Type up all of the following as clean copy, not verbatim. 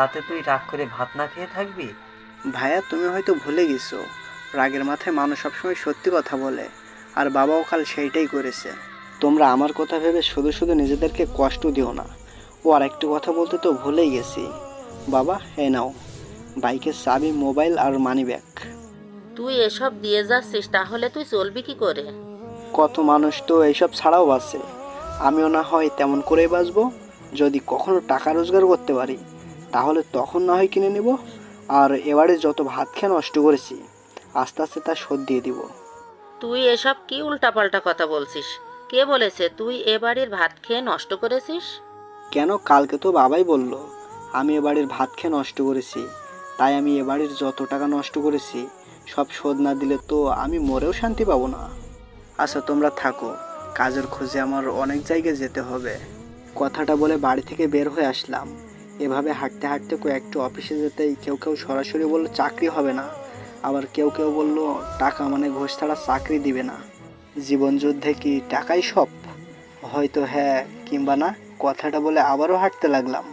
তাতে তুই রাগ করে ভাত না খেয়ে থাকবি? ভাইয়া, তুমি হয়তো ভুলে গেছো, রাগের মাথায় মানুষ সবসময় সত্যি কথা বলে। আর বাবাও কাল সেইটাই করেছে। তোমরা আমার কথা ভেবে শুধু শুধু নিজেদেরকে কষ্ট দিও না। ও আর একটু কথা বলতে তো ভুলেই গেছি। বাবা, এই নাও বাইকের চাবি, মোবাইল আর মানি ব্যাগ। তুই এসব দিয়ে যাচ্ছিস, তাহলে তুই চলবি কি করে? কত মানুষ তো এইসব ছাড়াও বাঁচে, আমিও না হয় তেমন করেই বাঁচবো। যদি কখনো টাকা রোজগার করতে পারি তাহলে তখন না হয় কিনে নেব। আর এবারে যত ভাত খেয়ে নষ্ট করেছি আস্তে আস্তে তা শোধ দিয়ে দিব। তুই এসব কি উল্টাপাল্টা কথা বলছিস? কে বলেছে তুই এ বাড়ির ভাত খেয়ে নষ্ট করেছিস? কেন, কালকে তো বাবাই বলল আমি এ বাড়ির ভাত খেয়ে নষ্ট করেছি। তাই আমি এ বাড়ির যত টাকা নষ্ট করেছি সব শোধ না দিলে তো আমি মরেও শান্তি পাবো না। আচ্ছা, তোমরা থাকো, কাজের খোঁজে আমার অনেক জায়গায় যেতে হবে। কথাটা বলে বাড়ি থেকে বের হয়ে আসলাম। এভাবে হাঁটতে হাঁটতে কয়েকটু অফিসে যেতেই কেউ কেউ সরাসরি বলল চাকরি হবে না, আবার কেউ কেউ বলল টাকা মানে ঘুষ ছাড়া চাকরি দিবে না। জীবন যুদ্ধে কি টাকাই সব? হয়তো হ্যাঁ, কিংবা না। কথাটা বলে আবারও হাঁটতে লাগলাম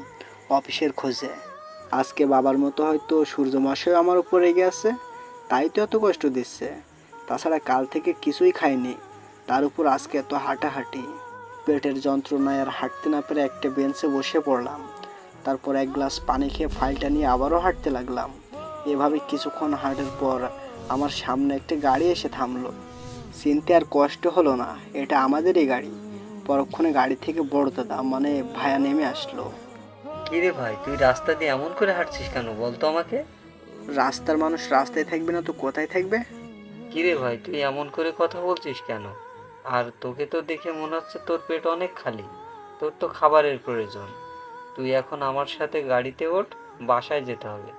অফিসের খোঁজে। আজকে বাবার মতো হয়তো সূর্যমশাই আমার উপর রেগে আছে, তাই তো এত কষ্ট দিচ্ছে। তাছাড়া কাল থেকে কিছুই খাইনি, তার উপর আজকে এত হাঁটাহাঁটি। পেটের যন্ত্রণায় আর হাঁটতে না পেরে একটা বেঞ্চে বসে পড়লাম। তারপর এক গ্লাস পানি খেয়ে ফাইলটা নিয়ে আবারও হাঁটতে লাগলাম। এভাবে কিছুক্ষণ হাঁটার পর আমার সামনে একটা গাড়ি এসে থামলো। চিনতে আর কষ্ট হলো না, এটা আমাদেরই গাড়ি। পরক্ষণে গাড়ি থেকে বড় দাদা মানে ভায়া নেমে আসলো। কিরে ভাই, তুই রাস্তা দিয়ে এমন করে হাঁটছিস কেন বলতো আমাকে? রাস্তার মানুষ রাস্তায় থাকবে না তো কোথায় থাকবে? কিরে ভাই, তুই এমন করে কথা বলছিস কেন? আর তোকে তো দেখে মনে হচ্ছে তোর পেট অনেক খালি, তোর তো খাবারের প্রয়োজন। তুই এখন আমার সাথে গাড়িতে ওঠ, বাসায় যেতে হবে।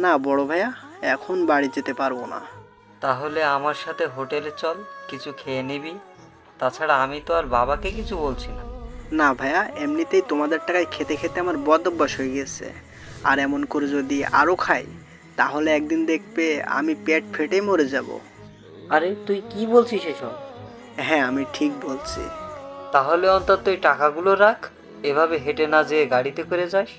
না বড় ভাইয়া, এখন বাড়ি যেতে পারবো না। তাহলে আমার সাথে হোটেলে চল, কিছু খেয়ে নিবি। তাছাড়া আমি তো আর বাবাকে কিছু বলছি না। না ভাইয়া, এমনিতেই তোমাদের টাকায় খেতে খেতে আমার বদ অভ্যাস হয়ে গেছে। আর এমন করে যদি আরও খাই তাহলে একদিন দেখবে আমি পেট ফেটেই মরে যাব। আরে তুই কি বলছিস এসব? হ্যাঁ, আমি ঠিক বলছি। তাহলে অন্তত এই টাকাগুলো রাখ, এভাবে হেঁটে না যেয়ে গাড়িতে করে যাস।